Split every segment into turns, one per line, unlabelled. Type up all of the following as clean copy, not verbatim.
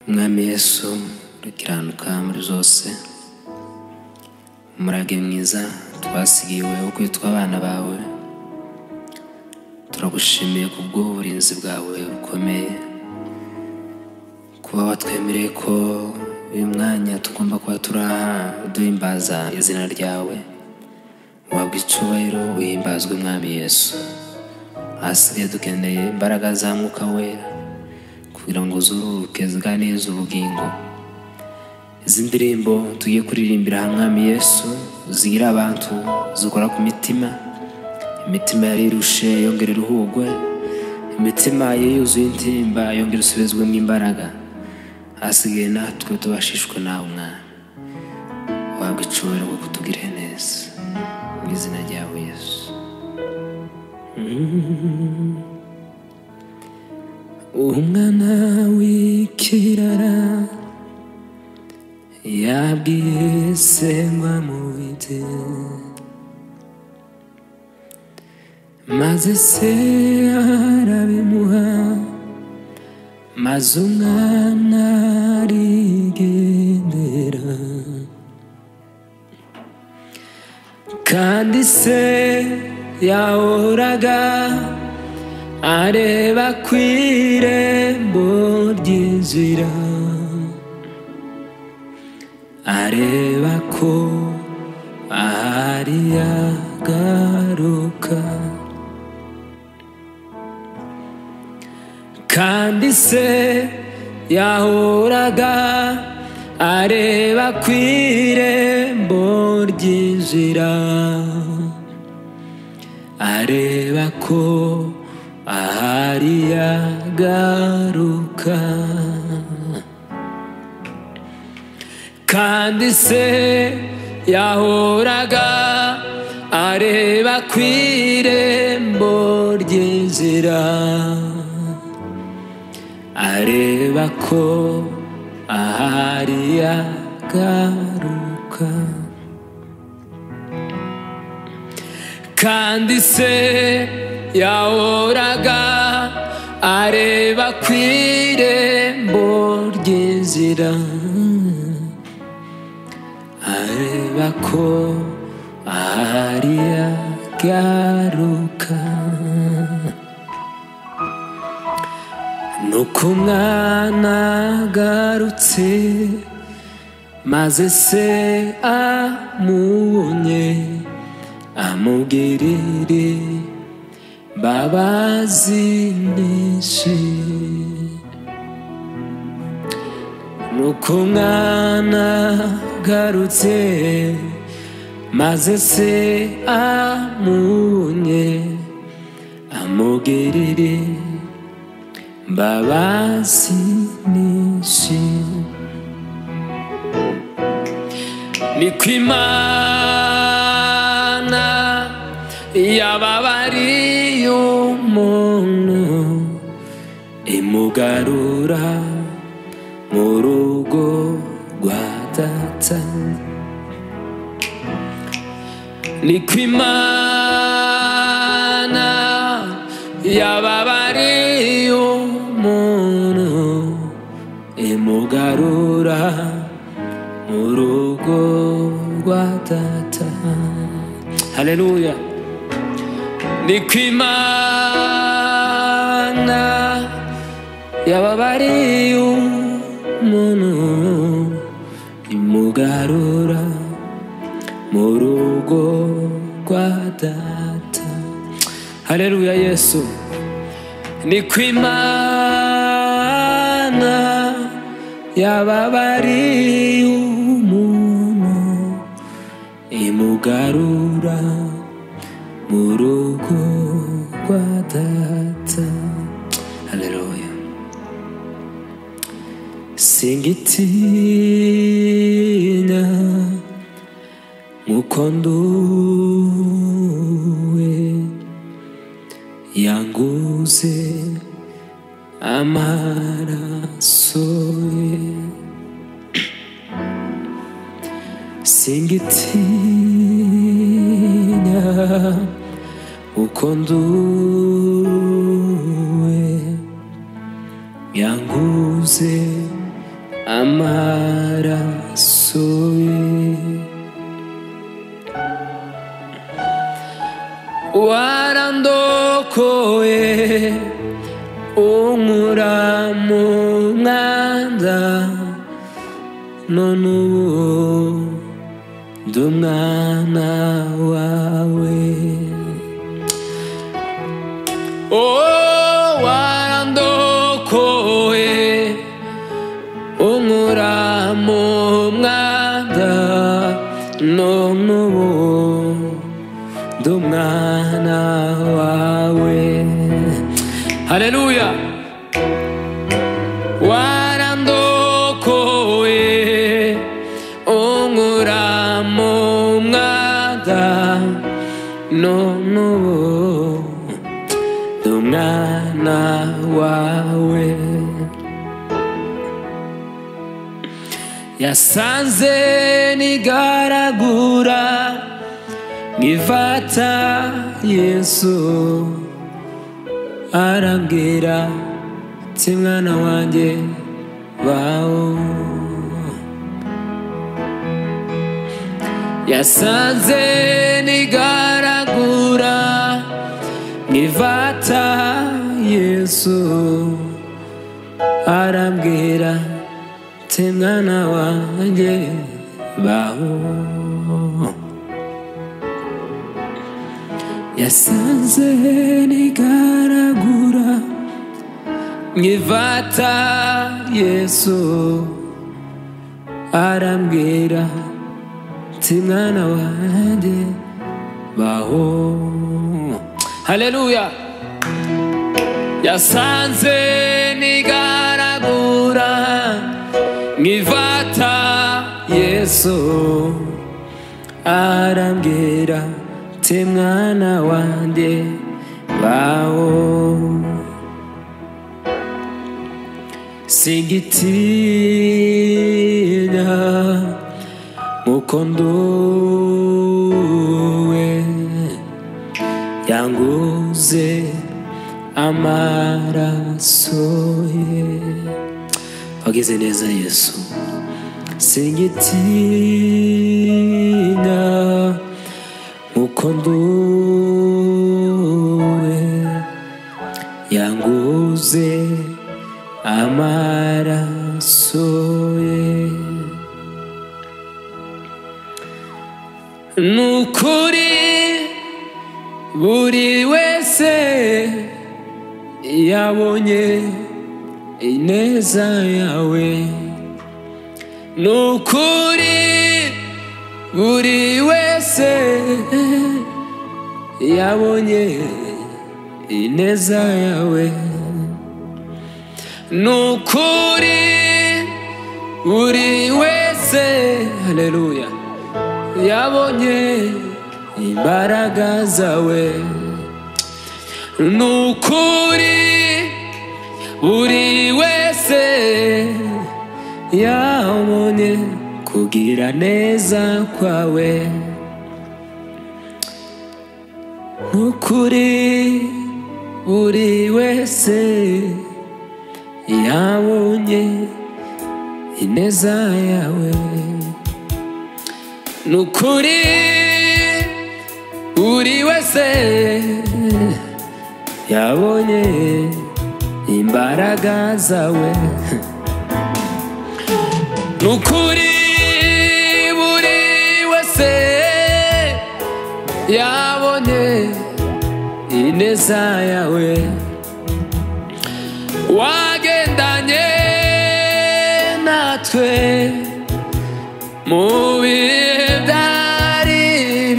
Mwami Yesu rukiranuka muri zose, umurage mwiza twasigiwe wo kwitwa abana bawe. Turagushimiye kubw'uburinzi bwawe bukomeye, kuba watwemereye ko uyu mwanya tugomba kuba turaha duhimbaza izina ryawe. Wabwa icyubahiro, uhimbazwe Mwami Yesu. Hasigaye dukeneye imbaraga za Mwuka Wera kugira ngo zuruke ziganize ubugingo. Izi ndirimbo tugiye kuririmbira hamwe Mwami Yesu zigira abantu zikora ku mitima, imitima yari irushe yongera iruhugwe, imitima yuzuye intimba yongera isubizwemo imbaraga. Hasigaye natwe tubashishwe nawe Mwami. Wabwa icyubahiro ngo kutugirire neza mu izina ryawe Yesu. Umwana w'ikirara yabwiye se ngo amubite, maze se arabimuha, maze umwana arigendera. Kandi se yahoraga areba kw'irembo ry'inzira, areba ko ahari yagaruka. Kandi se yahoraga areba kw'irembo ry'inzira, areba ko ahari yagaruka. Kandi se yahoraga areba kw'irembo ry'inzira, areba ko ahari yagaruka. Kandi se yahoraga areba kw'irembo ry'inzira, areba ko ahari yagaruka. Nuko umwana agarutse, maze se amubonye amubwirire imbabazi nyinshi. Nuko umwana agarutse, maze se amubonye amubwirire imbabazi nyinshi. Niko Imana yababariye umuntu, imugarura mu rugo rwa Data. Niko Imana yababariye umuntu, imugarura mu rugo rwa Data. Haleluya. Niko Imana yababariye umuntu, imugarura mu rugo rwa Data. Haleluya Yesu. Niko Imana yababariye umuntu, imugarura mu rugo rwa Data. Haleluya. Singitinya nkuko nduwe, yanguze amaraso ye. Singitinya uko nduwe, yanguze amaraso ye. warandokoye unkura mu mwanda, none ubu ndi umwana wawe. warandokoye unkura mu mwanda, none ubu ndi umwana wawe. Haleluya. warandokoye unkura mu mwanda, none ubu ndi umwana wawe. yasanze nigaragura ngifata Yesu, arambwira ati mwana wanjye baho. yasanze nigaragura ngifata Yesu, arambwira ati mwana wanjye baho. yasanze nigaragura ngifata Yesu, arambwira ati mwana wanjye baho. Haleluya. yasanze nigaragura ngifata Yesu, arambwira ati mwana wanjye baho. singitinya nkuko nduwe, yanguze amaraso ye. wagize neza Yesu. singitinya nkuko nduwe, yanguze amaraso ye. nukuri buri wese yabonye ineza yawe. nukuri buri wese yabonye ineza yawe. nukuri buri wese, haleluya, yabonye imbaraga zawe. nukuri buri wese yabonye kugira neza kwawe. nukuri buri wese yabonye ineza yawe. nukuri buri wese yabonye imbaraga zawe. nukuri buri wese yabonye ineza yawe. wagendanye natwe mu bihe byari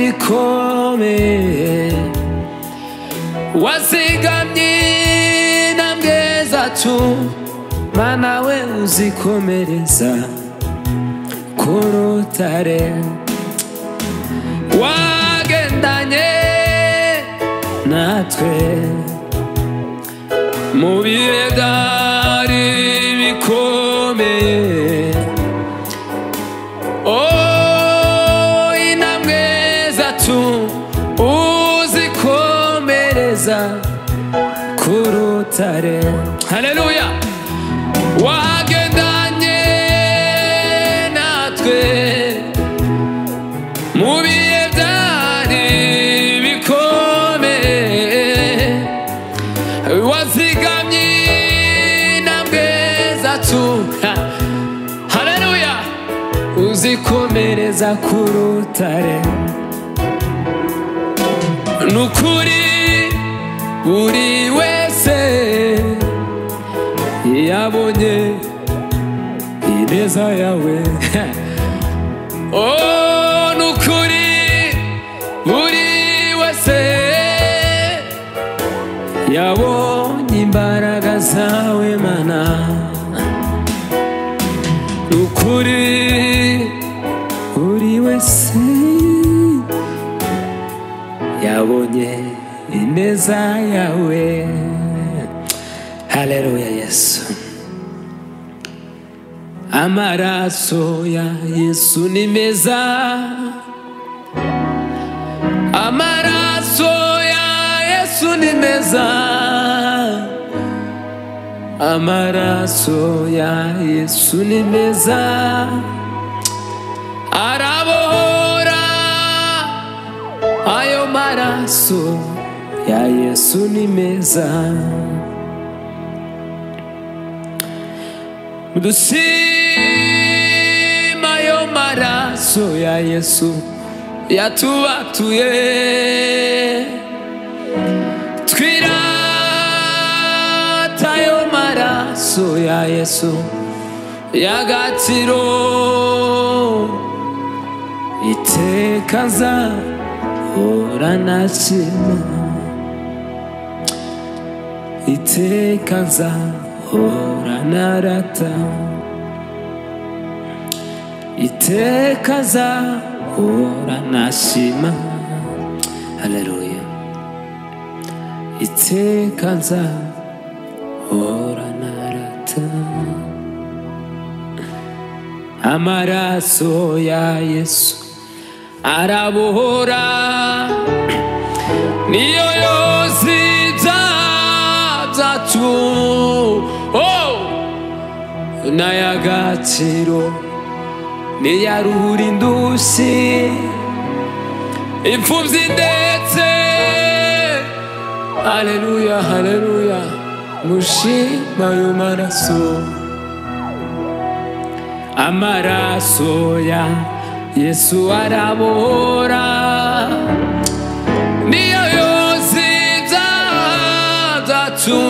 bikomeye, wazigamye intambwe zacu, mana we uzikomereza ku rutare. wagendanye natwe mu bihe byari bikomeye, intambwe zacu uzikomereza ku rutare. Haleluya. wagendanye natwe mu bihe byari bikomeye, wazigamye intambwe zacu, haleluya, uzikomereza ku rutare. Nukuri buri wese yabonye ineza yawe. Oh, nukuri buri wese yabonye imbaraga zawe mana. Nukuri buri wese yabonye ineza yawe. Haleluya Yesu. Amaraso ya Yesu ni meza, amaraso ya Yesu ni meza, amaraso ya Yesu ni meza, arabohora. Ayo maraso ya Yesu ni meza. Dushima ayo maraso ya Yesu yatubatuye, twirata ayo maraso ya Yesu y'agaciro, iteka nzahora nashima, iteka nzahora narata, iteka nzahora nashima. Haleluya. Iteka nzahora narata. Amaraso ya Yesu arabohora, niyo yoza ibyaha byacu, n'ay'agaciro niyaruhura indushyi, imfubyi ndetse. Haleluya, haleluya, mushima ayo maraso. Amaraso ya Yesu arabohora, niyo yoza ibyaha byacu,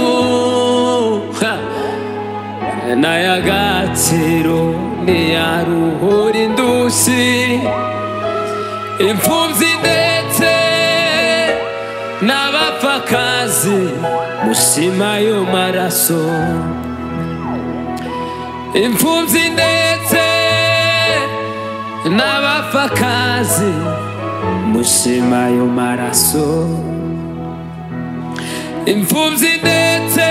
n'ay'agaciro niyaruhura indushyi, imfubyi ndetse n'abapfakazi, mushima ayo maraso. Imfubyi ndetse n'abapfakazi, mushima ayo maraso. Imfubyi ndetse,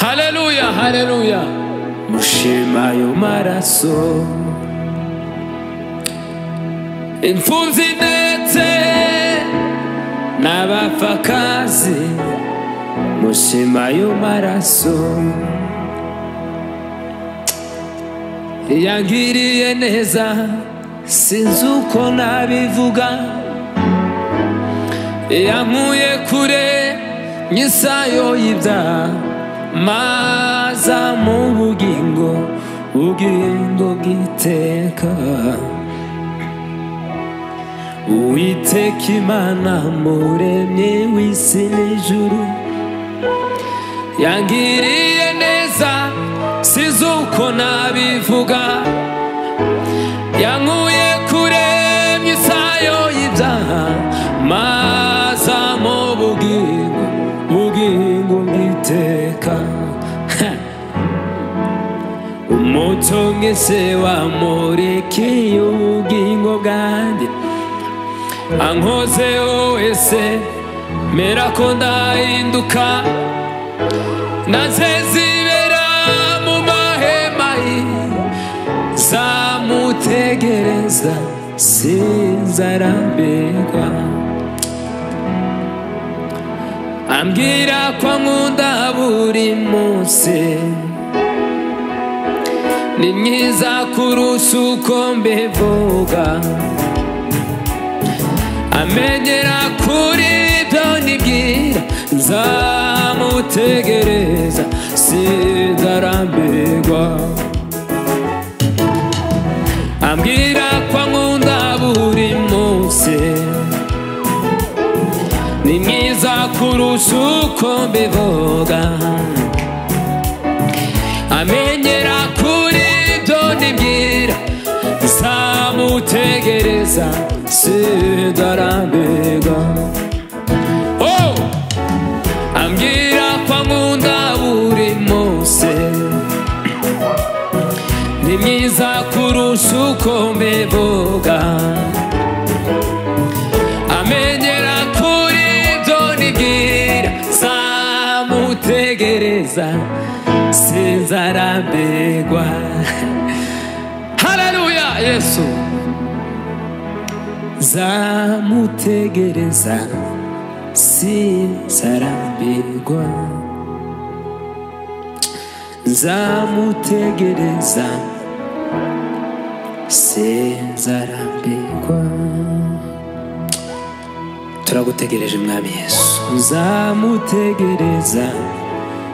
haleluya, haleluya, mushima ayo maraso. Imfubyi ndetse n'abapfakazi, mushima ayo maraso. Yangiriye neza sinzi uko nabivuga, yankuye kure nyisayo y'ibyaha, maza mu bugingo, bugingo bw'iteka. Uwiteka Imana muremyi w'isi n'ijuru, yangiriye neza sinzi uko nabivuga, yankuye kure nyisayo y'ibyaha, maza mu bugingo, bugingo bw'iteka. Umucyo mwese wamurikiye ubugingo bwanjye, ankozeho wese mera ko ndahinduka, nazezibera mu mahema zamutegereza, sinzarambirwa. Ambwira ko ankunda buri munsi, ni myiza kurusha uko mbivuga. Amenyera kuri ibyo nibwira, nzamutegereza sinzarambirwa. Ambwira ko ankunda buri munsi, ni mwiza kurusha uko mbivuga. Amenyera kuri ibyo nibwira, nzamutegereza sinzarambirwa. Oh! Ambwira ko ankunda buri munsi, ni mwiza kurusha uko mbivuga. Amenyera kuri ibyo nibwira, nzamutegereza sinzarambirwa. Haleluya Yesu. Nzamutegereza sinzarambirwa. Nzamutegereza sinzarambirwa. Turagutegereje mwami Yesu. Nzamutegereza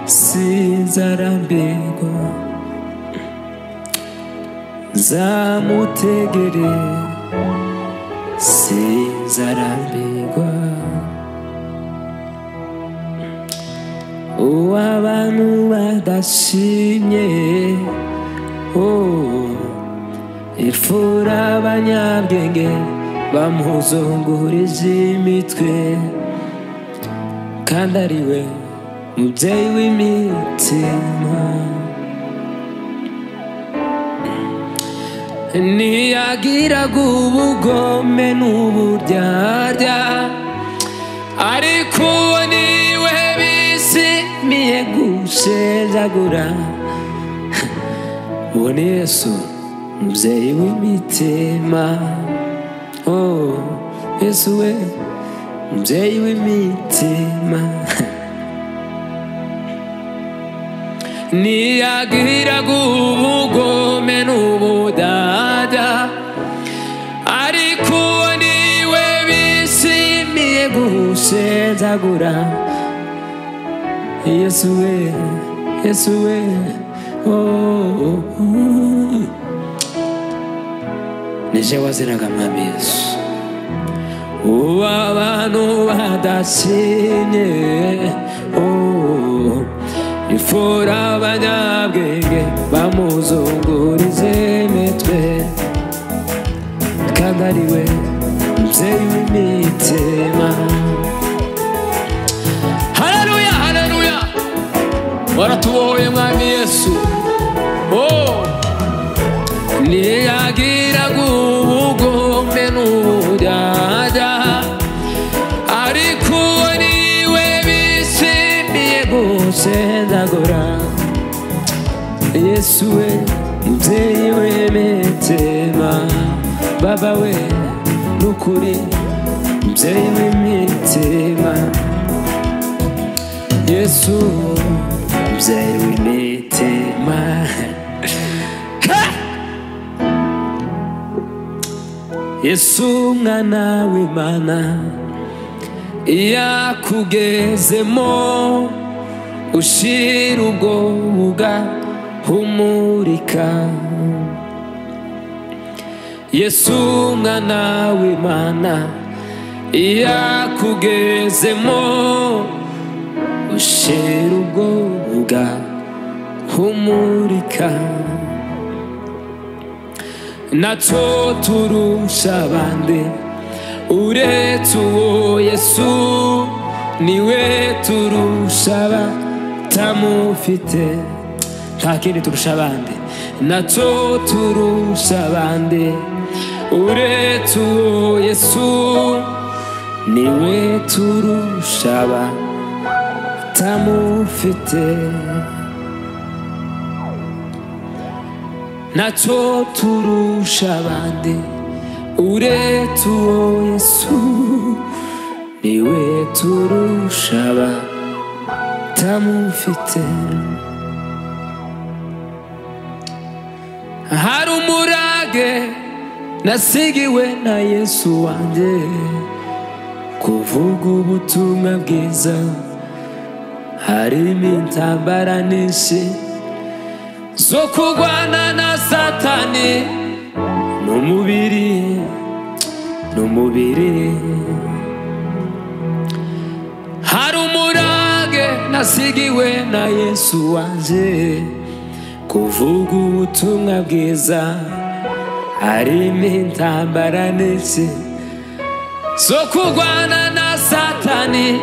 sinzarambirwa. Nzamutegereza sinzarambirwa. Abantu badashimye, ifura abanyabwenge bamuzunguriza imitwe, kandi ari we mubyeyi w'imitima. Ntiyagiraga ubugome n'uburyarya, ariko uwo ni we bishimiye gushenjagura. Uwo ni Yesu mubyeyi w'imitima. Oh Yesu we mubyeyi w'imitima. Ntiyagiraga ubugome n'uburyarya, ariko uwo ni we bishimiye gushenjagura. Yesu we, Yesu we, oh. Nije waziraga mwami Yesu. Abantu badashimye, ifura abanyabwenge bamuzunguriza imitwe, kandi ari we mubyeyi w'imitima. Haleluya, haleluya. Waratubohoye mwami Yesu. Ntiyagiraga ubugome n'uburyarya, ariko uwo ni we bishimiye gushenjagura. Yesu we mubyeyi w'imitima. Baba we n'ukuri mubyeyi w'imitima. Yesu mubyeyi w'imitima. Yesu mwana w'Imana, yakugezemo ushira ubwoba humurika. Yesu mwana w'Imana, yakugezemo ushira ubwoba humurika. Naco turusha abandi uretse uwo Yesu, niwe turusha abatamufite. Nta kindi turusha abandi. Naco turusha abandi uretse uwo Yesu, niwe turusha abatamufite. Naco turusha abandi uretse uwo Yesu, niwe turusha abatamufite. hari umurage nasigiwe na Yesu wanjye, kuvuga ubutumwa bwiza. Harimo intambara nyinshi zo kurwana na Satani n'umubiri. Hari umurage nasigiwe na Yesu wanjye, kuvuga ubutumwa bwiza. Harimo intambara nyinshi zo kurwana na Satani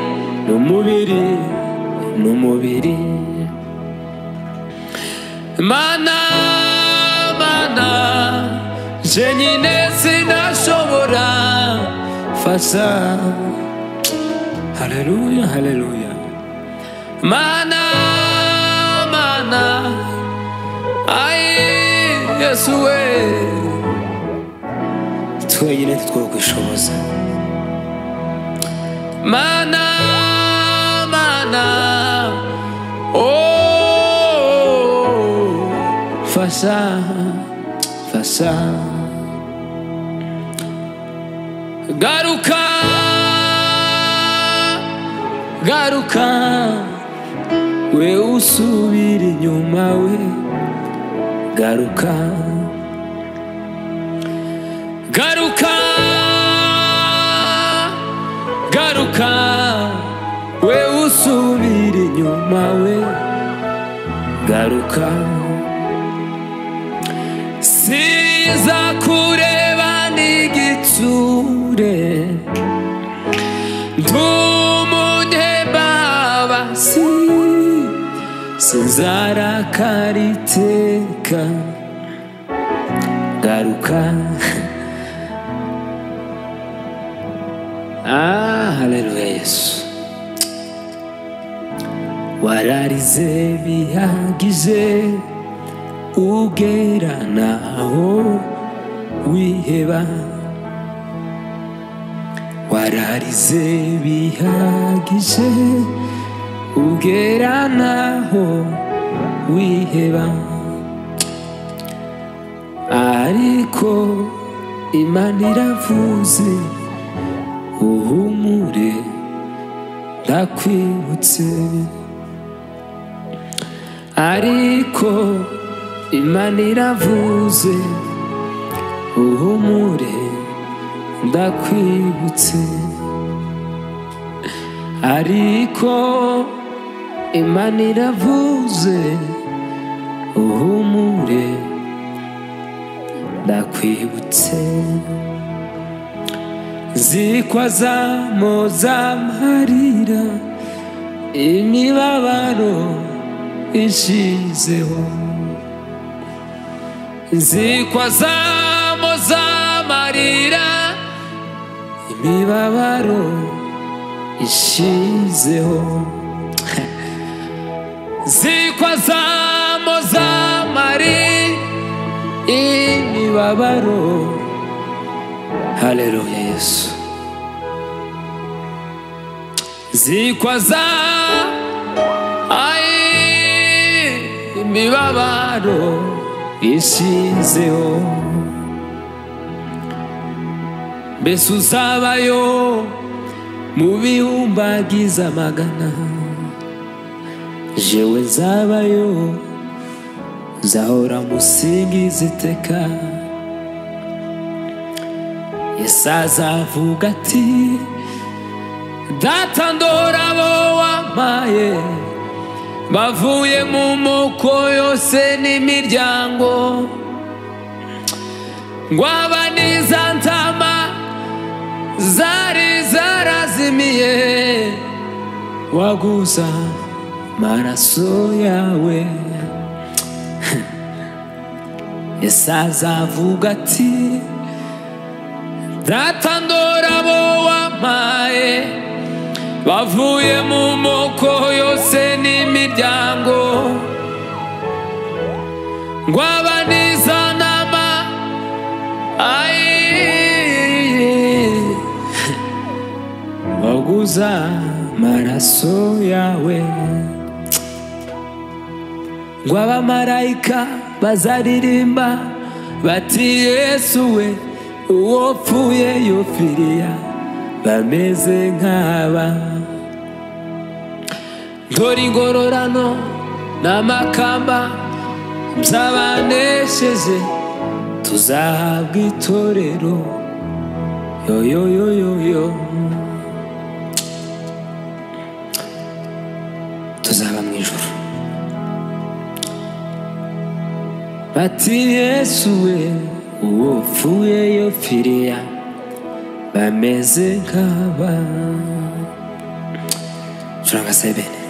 n'umubiri. Mana je nyine sinashobora, fasha. Haleluya, haleluya. Mana ai Yesu we, twenyine twokwishoboza. Mana oh, fasha. Garuka we usubira inyuma we. Garuka we usubira inyuma we. Garuka siza kureba n'igitsure, ndumunyembabasi sinzarakara iteka. Garuka haleluya Yesu. Wararize bihagije ugera naho wiheba. Wararize bihagije ugera naho wiheba. Ariko Imana iravuze uhumure, ndakwibutse. Ariko Imana iravuze uhumure, ndakwibutse. Ariko Imana iravuze uhumure, ndakwibutse. Ziko azamoza amarira imibabaro ishizeho. Ziko azamoza amarira imibabaro ishizeho. Ziko azamoza amarira imibabaro. Haleluya Yesu. Ziko imibabaro ishizeho. Mbese uzabayo mu bihumbagiza magana, jewe nzabayo, nzahora musingiza iteka. Yesu azavuga ati, Data ndora abo wampaye, bavuye mu moko yose n'imiryango, ngo aba n'iza ntama zari zarazimiye, waguza amaraso yawe. Yesu azavuga ati, Data ndora abo wampaye, bavuye mu moko yose n'imiryango, ngo aba n'iza ntama waguza amaraso yawe. Ngo abamarayika bazaririmba bati Yesu we uwopfuye yopfiriya bameze nk'aba. Dore ingororano n'amakamba by'abanesheje tuzahabwa itorero yo yo yo yo yo, tuzaba mu ijuru. Bati Yesu we uwopfuye yopfiriya bameze nk'aba. Curanga sebene.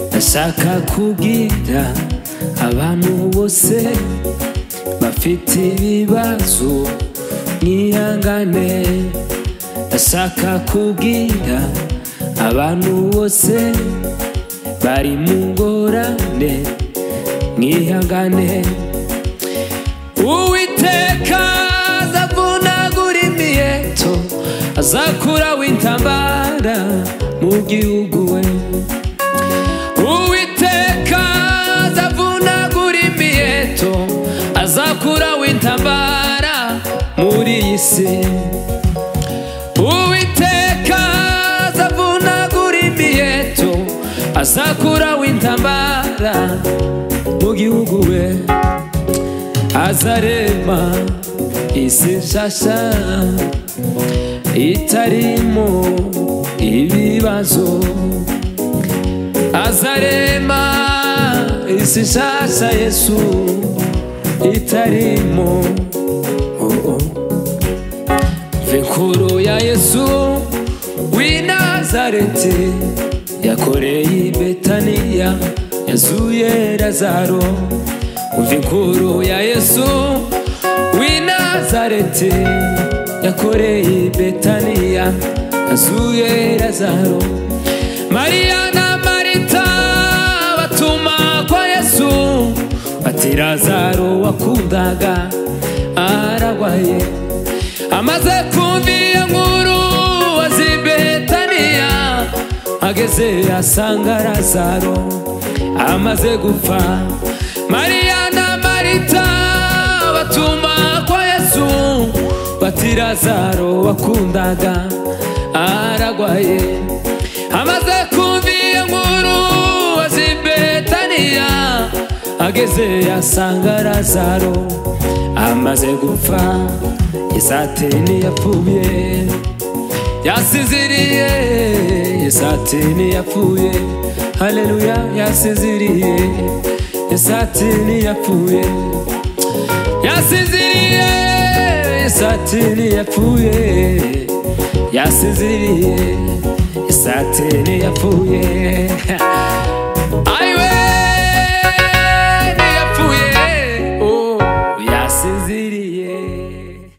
Ndashaka kubwira abantu bose bafite ibibazo mwihangane. Ndashaka kubwira abantu bose bari mu ngorane mwihangane. Uwiteka azavunagura imiheto, azakuraho intambara mu gihugu we. Uwiteka azavunagura imiheto, azakuraho intambara muri iyi si. Uwiteka azavunagura imiheto, azakuraho intambara mu gihugu we. Azarema isi nshasha itarimo ibibazo. Azarema isi nshasha Yesu itarimo Inkuru ya Yesu w'i Nazareti yakoreye i Betaniya, yazuye Lazaro. Umva inkuru ya Yesu w'i Nazareti yakoreye i Betaniya, yazuye Lazaro. Mariya na Marita batuma kwa Yesu bati Lazaro wakundaga aragwaye. Amaze kumva iyo nkuru azi Betaniya, ageze asanga Lazaro amaze gupfa. Mariya na Marita batuma kwa Yesu bati Lazaro wakundaga aragwaye. Amaze kumva iyo nkuru azi Betaniya, ageze asanga Lazaro amaze gupfa. Isateni yapfuye yasinziriye, Isateni yapfuye, haleluya yasinziriye. Isateni yapfuye yasinziriye, Isateni yapfuye yasinziriye. Isateni yapfuye aiwe yapfuye, oh yasinziriye.